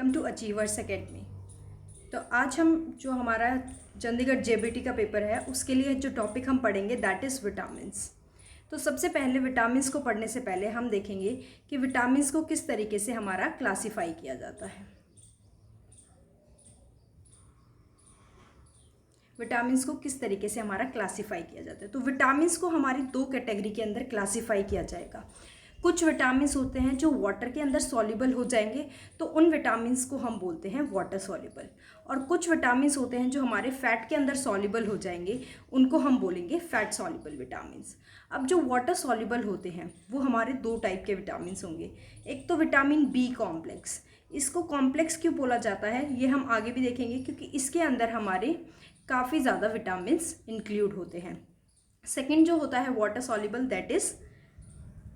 Welcome to achievers academy. तो आज हम जो हमारा चंडीगढ़ जेबीटी का पेपर है उसके लिए जो टॉपिक हम पढ़ेंगे दैट इज़ विटामिन्स। तो सबसे पहले विटामिन्स को पढ़ने से पहले हम देखेंगे कि विटामिन्स को किस तरीके से हमारा क्लासीफाई किया जाता है। विटामिन्स को किस तरीके से हमारा क्लासीफाई किया जाता है, तो विटामिन्स को हमारी दो कैटेगरी के अंदर क्लासीफाई किया जाएगा। कुछ विटामिन्स होते हैं जो वाटर के अंदर सॉल्युबल हो जाएंगे, तो उन विटामिन्स को हम बोलते हैं वाटर सॉल्युबल। और कुछ विटामिन्स होते हैं जो हमारे फैट के अंदर सॉल्युबल हो जाएंगे, उनको हम बोलेंगे फैट सॉल्युबल विटामिन्स। अब जो वाटर सॉल्युबल होते हैं वो हमारे दो टाइप के विटामिन्स होंगे। एक तो विटामिन बी कॉम्प्लेक्स। इसको कॉम्प्लेक्स क्यों बोला जाता है ये हम आगे भी देखेंगे, क्योंकि इसके अंदर हमारे काफ़ी ज़्यादा विटामिन्स इंक्लूड होते हैं। सेकेंड जो होता है water soluble that is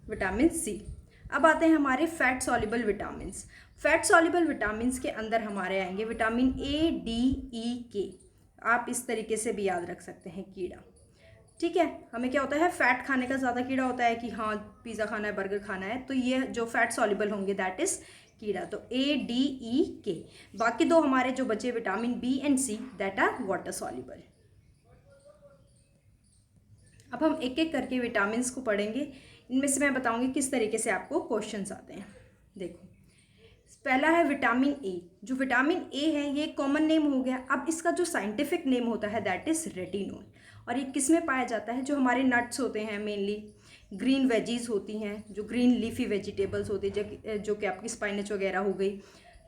vitamin C. अब आते हैं हमारे fat soluble vitamins. Fat soluble vitamins के अंदर हमारे आएंगे विटामिन ए, डी, ई, के। आप इस तरीके से भी याद रख सकते हैं कीड़ा। ठीक है, हमें क्या होता है, फैट खाने का ज़्यादा कीड़ा होता है कि हाँ पिज़्ज़ा खाना है, बर्गर खाना है, तो ये जो फैट सॉल्युबल होंगे दैट इज़ कीड़ा। तो ए, डी, ई, के। बाकी दो हमारे जो बचे vitamin B and C that are water soluble. अब हम एक एक करके विटामिन्स को पढ़ेंगे। इनमें से मैं बताऊंगी किस तरीके से आपको क्वेश्चंस आते हैं। देखो, पहला है विटामिन ए। जो विटामिन ए है ये कॉमन नेम हो गया। अब इसका जो साइंटिफिक नेम होता है दैट इज़ रेटिनोल। और ये किस में पाया जाता है, जो हमारे नट्स होते हैं, मेनली ग्रीन वेजीज होती हैं, जो ग्रीन लीफी वेजिटेबल्स होती है, जो कि आपकी स्पाइनच वगैरह हो गई,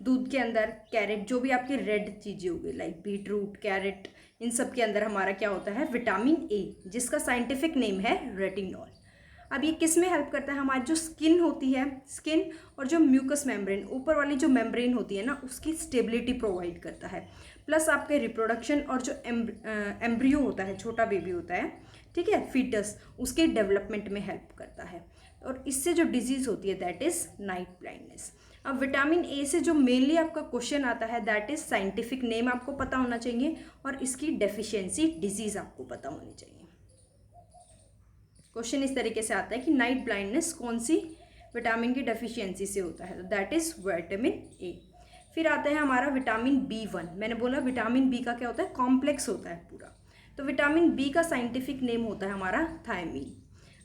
दूध के अंदर, कैरेट, जो भी आपकी रेड चीज़ें हो गई लाइक बीटरूट, कैरेट, इन सब के अंदर हमारा क्या होता है विटामिन ए, जिसका साइंटिफिक नेम है रेटिनॉल। अब ये किस में हेल्प करता है, हमारी जो स्किन होती है, स्किन और जो म्यूकस मेम्ब्रेन, ऊपर वाली जो मेम्ब्रेन होती है ना, उसकी स्टेबिलिटी प्रोवाइड करता है। प्लस आपके रिप्रोडक्शन और जो एम्ब्रियो होता है, छोटा बेबी होता है, ठीक है, फीटस, उसके डेवलपमेंट में हेल्प करता है। और इससे जो डिजीज़ होती है दैट इज़ नाइट ब्लाइंडनेस। अब विटामिन ए से जो मेनली आपका क्वेश्चन आता है दैट इज़ साइंटिफिक नेम आपको पता होना चाहिए और इसकी डेफिशिएंसी डिजीज़ आपको पता होनी चाहिए। क्वेश्चन इस तरीके से आता है कि नाइट ब्लाइंडनेस कौन सी विटामिन की डेफिशिएंसी से होता है, तो दैट इज़ विटामिन ए। फिर आता है हमारा विटामिन बी1। मैंने बोला विटामिन बी का क्या होता है, कॉम्प्लेक्स होता है पूरा। तो विटामिन बी का साइंटिफिक नेम होता है हमारा थायमीन।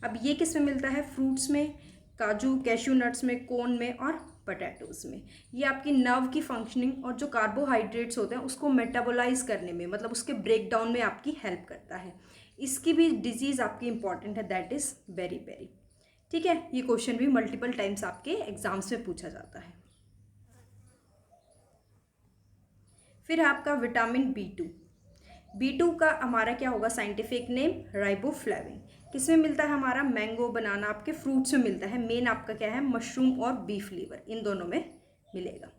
अब ये किस में मिलता है, फ्रूट्स में, काजू कैश्यू नट्स में, कोन में और पोटैटोज़ में। ये आपकी नर्व की फंक्शनिंग और जो कार्बोहाइड्रेट्स होते हैं उसको मेटाबोलाइज करने में, मतलब उसके ब्रेक डाउन में आपकी हेल्प करता है। इसकी भी डिजीज़ आपकी इंपॉर्टेंट है दैट इज़ बेरी। ठीक है, ये क्वेश्चन भी मल्टीपल टाइम्स आपके एग्जाम्स में पूछा जाता है। फिर है आपका विटामिन बी2। बी2 का हमारा क्या होगा साइंटिफिक नेम, राइबोफ्लेविन। किस में मिलता है हमारा, मैंगो, बनाना, आपके फ्रूट्स में मिलता है। मेन आपका क्या है, मशरूम और बीफ लीवर, इन दोनों में मिलेगा।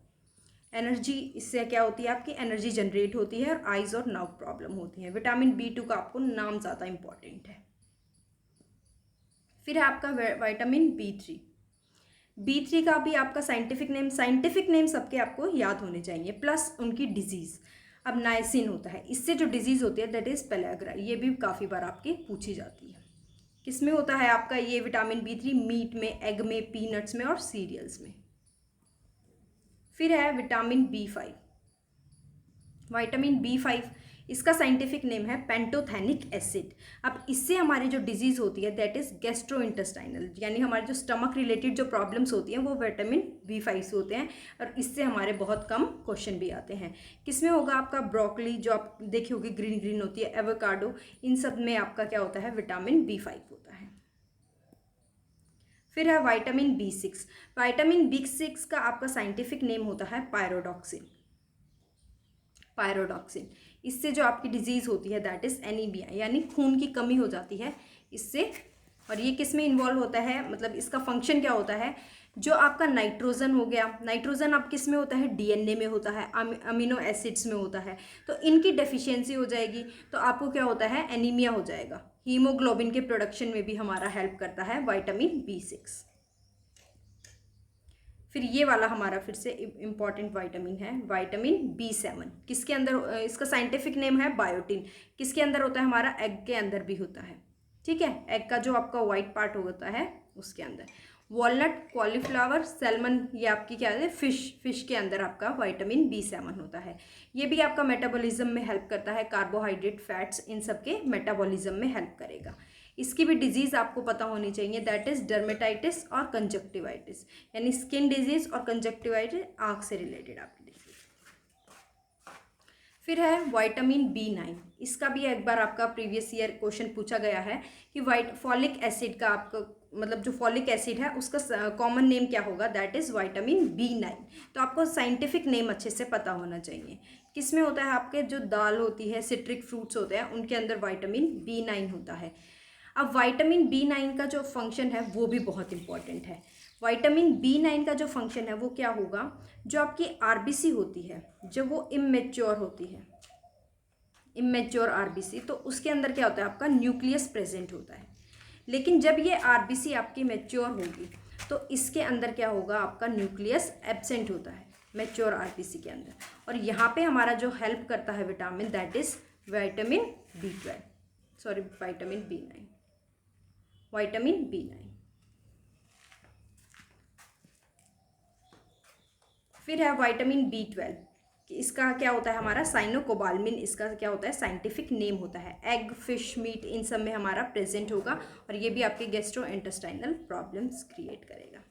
एनर्जी, इससे क्या होती है, आपकी एनर्जी जनरेट होती है और आइज और नर्व प्रॉब्लम होती है। विटामिन बी2 का आपको नाम ज़्यादा इंपॉर्टेंट है। फिर है आपका विटामिन बी3। बी3 का भी आपका साइंटिफिक नेम सबके आपको याद होने चाहिए, प्लस उनकी डिजीज़। अब नाइसिन होता है, इससे जो डिजीज़ होती है दैट इज़ पेलाग्रा। ये भी काफ़ी बार आपकी पूछी जाती है। किस में होता है आपका ये विटामिन बी3, मीट में, एग में, पीनट्स में और सीरियल्स में। फिर है विटामिन बी5। विटामिन बी5 इसका साइंटिफिक नेम है पेंटोथेनिक एसिड। अब इससे हमारी जो डिजीज़ होती है दैट इज़ गैस्ट्रोइंटेस्टाइनल, यानी हमारे जो स्टमक रिलेटेड जो प्रॉब्लम्स होती हैं वो विटामिन बी5 से होते हैं। और इससे हमारे बहुत कम क्वेश्चन भी आते हैं। किस में होगा आपका, ब्रोकली, जो आप देखी होगी ग्रीन ग्रीन होती है, एवोकाडो, इन सब में आपका क्या होता है, विटामिन बी5 होता है। फिर है विटामिन बी6। विटामिन बी6 का आपका साइंटिफिक नेम होता है पायरोडॉक्सिन। इससे जो आपकी डिजीज़ होती है दैट इज़ एनीमिया, यानी खून की कमी हो जाती है इससे। और ये किस में इन्वॉल्व होता है, मतलब इसका फंक्शन क्या होता है, जो आपका नाइट्रोजन हो गया, नाइट्रोजन आप किस में होता है, डीएनए में होता है, अमीनो एसिड्स में होता है। तो इनकी डेफिशिएंसी हो जाएगी तो आपको क्या होता है, एनीमिया हो जाएगा। हीमोग्लोबिन के प्रोडक्शन में भी हमारा हेल्प करता है विटामिन बी6। फिर ये वाला हमारा फिर से इम्पॉर्टेंट विटामिन है विटामिन बी7। किसके अंदर, इसका साइंटिफिक नेम है बायोटिन। किसके अंदर होता है हमारा, एग के अंदर भी होता है। ठीक है, एग का जो आपका वाइट पार्ट होता है उसके अंदर। वॉलनट, कॉलीफ्लावर, सैल्मन, ये आपकी क्या है, फिश के अंदर आपका विटामिन B7 होता है। ये भी आपका मेटाबॉलिज्म में हेल्प करता है, कार्बोहाइड्रेट, फैट्स, इन सब के मेटाबॉलिज्म में हेल्प करेगा। इसकी भी डिजीज़ आपको पता होनी चाहिए, दैट इज़ डर्मेटाइटिस और कंजक्टिवाइटिस, यानी स्किन डिजीज़ और कंजक्टिवाइटिस आँख से रिलेटेड आपकी डिजीज। फिर है विटामिन B9, इसका भी एक बार आपका प्रीवियस ईयर क्वेश्चन पूछा गया है कि फॉलिक एसिड का आपका मतलब जो फॉलिक एसिड है उसका कॉमन नेम क्या होगा, दैट इज़ विटामिन B9। तो आपको साइंटिफिक नेम अच्छे से पता होना चाहिए। किस में होता है, आपके जो दाल होती है, सिट्रिक फ्रूट्स होते हैं, उनके अंदर विटामिन B9 होता है। अब विटामिन B9 का जो फंक्शन है वो भी बहुत इंपॉर्टेंट है। विटामिन B9 का जो फंक्शन है वो क्या होगा, जो आपकी RBC होती है, जब वो इमेच्योर होती है, इमेच्योर RBC, तो उसके अंदर क्या होता है, आपका न्यूक्लियस प्रेजेंट होता है। लेकिन जब ये RBC आपकी मैच्योर होगी तो इसके अंदर क्या होगा, आपका न्यूक्लियस एब्सेंट होता है मैच्योर RBC के अंदर। और यहाँ पे हमारा जो हेल्प करता है vitamin, that is vitamin B9। Vitamin B9। फिर है विटामिन B12, इसका क्या होता है, हमारा साइनोकोबाल्मिन, इसका क्या होता है, साइंटिफिक नेम होता है। एग, फिश, मीट, इन सब में हमारा प्रेजेंट होगा और ये भी आपके गैस्ट्रोइंटेस्टाइनल प्रॉब्लम्स क्रिएट करेगा।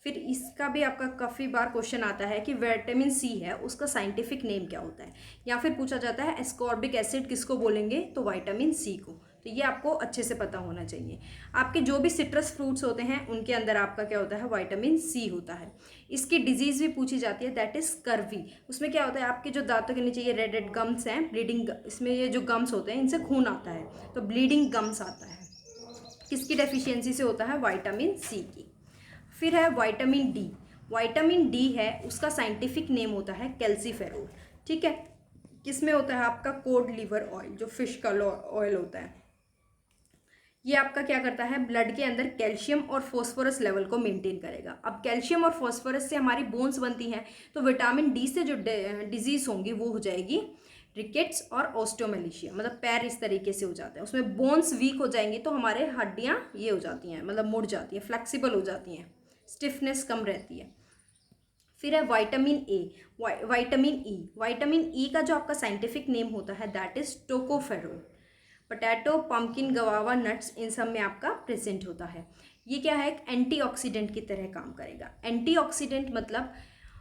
फिर इसका भी आपका काफ़ी बार क्वेश्चन आता है कि विटामिन C है, उसका साइंटिफिक नेम क्या होता है, या फिर पूछा जाता है एस्कॉर्बिक एसिड किसको बोलेंगे, तो विटामिन C को। तो ये आपको अच्छे से पता होना चाहिए। आपके जो भी सिट्रस फ्रूट्स होते हैं उनके अंदर आपका क्या होता है, विटामिन C होता है। इसकी डिजीज़ भी पूछी जाती है, दैट इज़ स्कर्वी। उसमें क्या होता है, आपके जो दांतों के नीचे ये रेड रेड गम्स हैं, ब्लीडिंग, इसमें ये जो गम्स होते हैं इनसे खून आता है, तो ब्लीडिंग गम्स आता है। किसकी डेफिशिएंसी से होता है, विटामिन C की। फिर है विटामिन D। विटामिन D है, उसका साइंटिफिक नेम होता है कैल्सीफेरोल। ठीक है, किसमें होता है, आपका कोड लिवर ऑयल, जो फिश का ऑयल होता है, ये आपका क्या करता है, ब्लड के अंदर कैल्शियम और फॉस्फोरस लेवल को मेंटेन करेगा। अब कैल्शियम और फॉस्फोरस से हमारी बोन्स बनती हैं, तो विटामिन D से जो डिजीज़ होंगी वो हो जाएगी रिकेट्स और ऑस्टियोमेलेशिया, मतलब पैर इस तरीके से हो जाते हैं, उसमें बोन्स वीक हो जाएंगी तो हमारे हड्डियाँ ये हो जाती हैं, मतलब मुड़ जाती हैं, फ्लेक्सिबल हो जाती हैं, स्टिफनेस कम रहती है। फिर है vitamin A, vitamin E। Vitamin E का जो आपका साइंटिफिक नेम होता है, that is tocopherol. Potato, pumpkin, guava, nuts, इन सब में आपका प्रेजेंट होता है। ये क्या है, एक एंटीऑक्सीडेंट की तरह काम करेगा। एंटीऑक्सीडेंट मतलब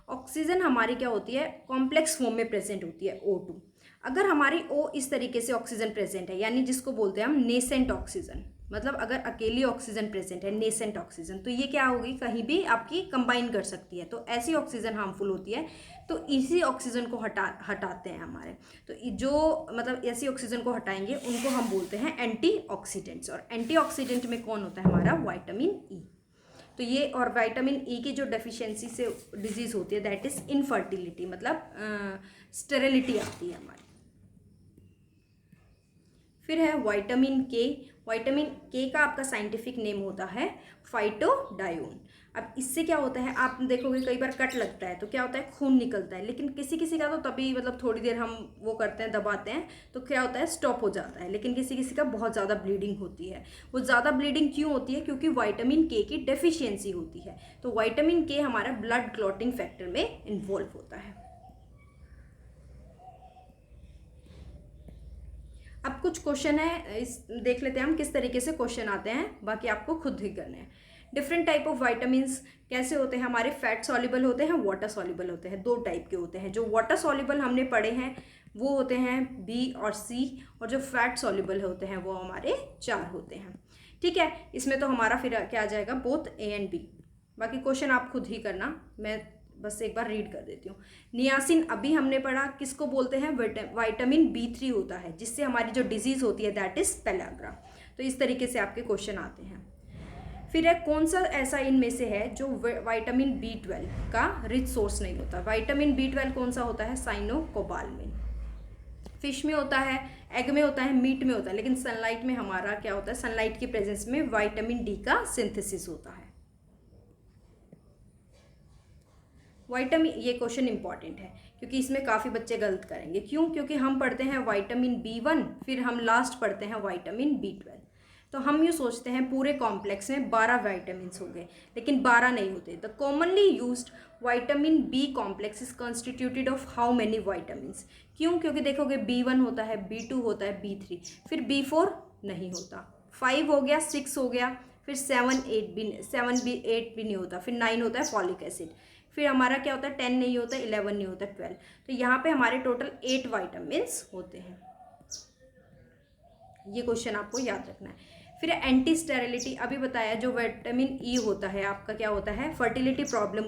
ऑक्सीजन हमारी क्या होती है, कॉम्प्लेक्स फॉर्म में प्रेजेंट होती है, O2। अगर हमारी O इस तरीके से ऑक्सीजन प्रेजेंट है, यानी जिसको बोलते हैं हम नेसेंट ऑक्सीजन, मतलब अगर अकेली ऑक्सीजन प्रेजेंट है, नेसेंट ऑक्सीजन, तो ये क्या होगी, कहीं भी आपकी कंबाइन कर सकती है, तो ऐसी ऑक्सीजन हार्मफुल होती है, तो इसी ऑक्सीजन को हटाते हैं हमारे। तो जो मतलब ऐसी ऑक्सीजन को हटाएंगे उनको हम बोलते हैं एंटीऑक्सीडेंट्स। और एंटीऑक्सीडेंट में कौन होता है, हमारा विटामिन E। तो ये, और विटामिन E की जो डेफिशिएंसी से डिजीज़ होती है, दैट इज़ इनफर्टिलिटी, मतलब स्टेरिलिटी आती है हमारी। फिर है विटामिन K। विटामिन K का आपका साइंटिफिक नेम होता है फाइटोडायोन। अब इससे क्या होता है, आप देखोगे कई बार कट लगता है तो क्या होता है, खून निकलता है, लेकिन किसी किसी का तो तभी मतलब थोड़ी देर हम वो करते हैं, दबाते हैं, तो क्या होता है, स्टॉप हो जाता है। लेकिन किसी किसी का बहुत ज़्यादा ब्लीडिंग होती है। वो ज़्यादा ब्लीडिंग क्यों होती है, क्योंकि विटामिन K की डेफिशिएंसी होती है। तो विटामिन K हमारा ब्लड क्लॉटिंग फैक्टर में इन्वॉल्व होता है। अब कुछ क्वेश्चन है, इस देख लेते हैं हम किस तरीके से क्वेश्चन आते हैं, बाकी आपको खुद ही करने हैं। डिफरेंट टाइप ऑफ विटामिन्स कैसे होते हैं, हमारे फैट सॉल्युबल होते हैं, वाटर सॉल्युबल होते हैं, दो टाइप के होते हैं। जो वाटर सॉल्युबल हमने पढ़े हैं वो होते हैं B और C, और जो फैट सॉल्युबल होते हैं वो हमारे 4 होते हैं। ठीक है, इसमें तो हमारा फिर क्या आ जाएगा, बोथ A एंड B। बाकी क्वेश्चन आप खुद ही करना, मैं बस एक बार रीड कर देती हूँ। नियासिन अभी हमने पढ़ा, किसको बोलते हैं, विटामिन B3 होता है, जिससे हमारी जो डिजीज़ होती है दैट इज़ पेलाग्रा। तो इस तरीके से आपके क्वेश्चन आते हैं। फिर है कौन सा ऐसा इनमें से है जो विटामिन B12 का रिच सोर्स नहीं होता। विटामिन B12 कौन सा होता है, साइनोकोबाल्मिन। फिश में होता है, एग में होता है, मीट में होता है, लेकिन सनलाइट में हमारा क्या होता है, सनलाइट की प्रेजेंस में विटामिन D का सिंथेसिस होता है। विटामिन, ये क्वेश्चन इंपॉर्टेंट है क्योंकि इसमें काफ़ी बच्चे गलत करेंगे। क्यों, क्योंकि हम पढ़ते हैं विटामिन B1, फिर हम लास्ट पढ़ते हैं विटामिन B12। तो हम ये सोचते हैं पूरे कॉम्प्लेक्स में 12 वाइटामिन्स हो गए, लेकिन 12 नहीं होते। The commonly used vitamin B complex is constituted of how many vitamins. क्यों? क्योंकि देखोगे B1 होता है, B2 होता है, B3, फिर B4 नहीं होता, 5 हो गया, 6 हो गया, फिर 7 8 भी नहीं होता, फिर 9 होता है फॉलिक एसिड, फिर हमारा क्या होता है 10 नहीं होता, 11 नहीं होता, 12। तो यहाँ पे हमारे टोटल 8 वाइटामिन्स होते हैं। ये क्वेश्चन आपको याद रखना है। फिर एंटी स्टेरिलिटी, अभी बताया जो विटामिन ई होता है आपका क्या होता है, फर्टिलिटी प्रॉब्लम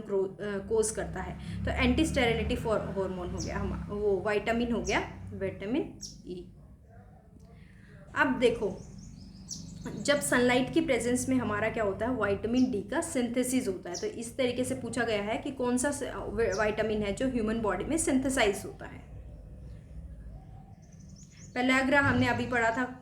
कोज करता है। तो एंटी स्टेरिलिटी हार्मोन हो गया, हम वो विटामिन हो गया विटामिन ई। अब देखो, जब सनलाइट की प्रेजेंस में हमारा क्या होता है, विटामिन डी का सिंथेसिस होता है। तो इस तरीके से पूछा गया है कि कौन सा विटामिन है जो ह्यूमन बॉडी में सिंथेसाइज होता है। पेलाग्रा हमने अभी पढ़ा था।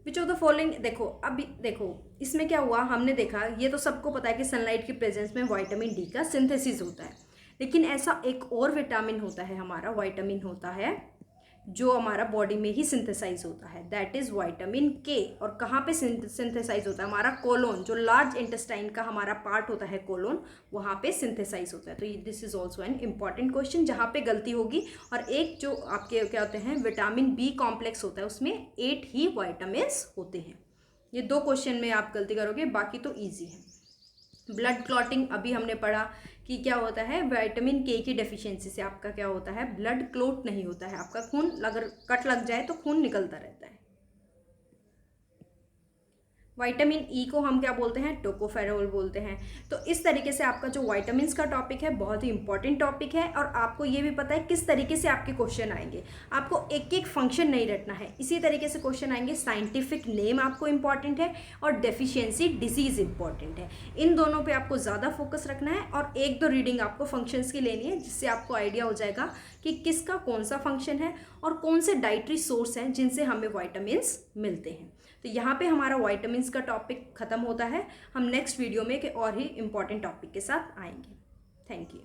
विच ऑफ द फॉलोइंग, देखो अभी देखो इसमें क्या हुआ, हमने देखा ये तो सबको पता है कि सनलाइट की प्रेजेंस में विटामिन डी का सिंथेसिस होता है, लेकिन ऐसा एक और विटामिन होता है, हमारा विटामिन होता है जो हमारा बॉडी में ही सिंथेसाइज होता है, दैट इज विटामिन के। और कहाँ पे सिंथेसाइज होता है, हमारा कोलोन, जो लार्ज इंटेस्टाइन का हमारा पार्ट होता है कोलोन, वहाँ पे सिंथेसाइज होता है। तो this is also an important question जहाँ पे गलती होगी। और एक जो आपके क्या होते हैं विटामिन बी कॉम्प्लेक्स होता है, उसमें 8 ही विटामिन्स होते हैं। ये 2 क्वेश्चन में आप गलती करोगे, बाकी तो ईजी है। ब्लड क्लॉटिंग अभी हमने पढ़ा कि क्या होता है, विटामिन के की डेफिशिएंसी से आपका क्या होता है, ब्लड क्लॉट नहीं होता है, आपका खून अगर कट लग जाए तो खून निकलता रहता है। विटामिन ई को हम क्या बोलते हैं, टोकोफेरोल बोलते हैं। तो इस तरीके से आपका जो विटामिन्स का टॉपिक है बहुत ही इंपॉर्टेंट टॉपिक है। और आपको ये भी पता है किस तरीके से आपके क्वेश्चन आएंगे, आपको एक एक फंक्शन नहीं रटना है, इसी तरीके से क्वेश्चन आएंगे। साइंटिफिक नेम आपको इंपॉर्टेंट है और डेफिशिएंसी डिजीज इंपॉर्टेंट है। इन दोनों पे आपको ज़्यादा फोकस रखना है और 1-2 रीडिंग आपको फंक्शंस की लेनी है, जिससे आपको आइडिया हो जाएगा कि किसका कौन सा फंक्शन है और कौन से डाइटरी सोर्स हैं जिनसे हमें विटामिन्स मिलते हैं। तो यहाँ पे हमारा विटामिन्स का टॉपिक ख़त्म होता है। हम नेक्स्ट वीडियो में एक और ही इम्पॉर्टेंट टॉपिक के साथ आएंगे। Thank you.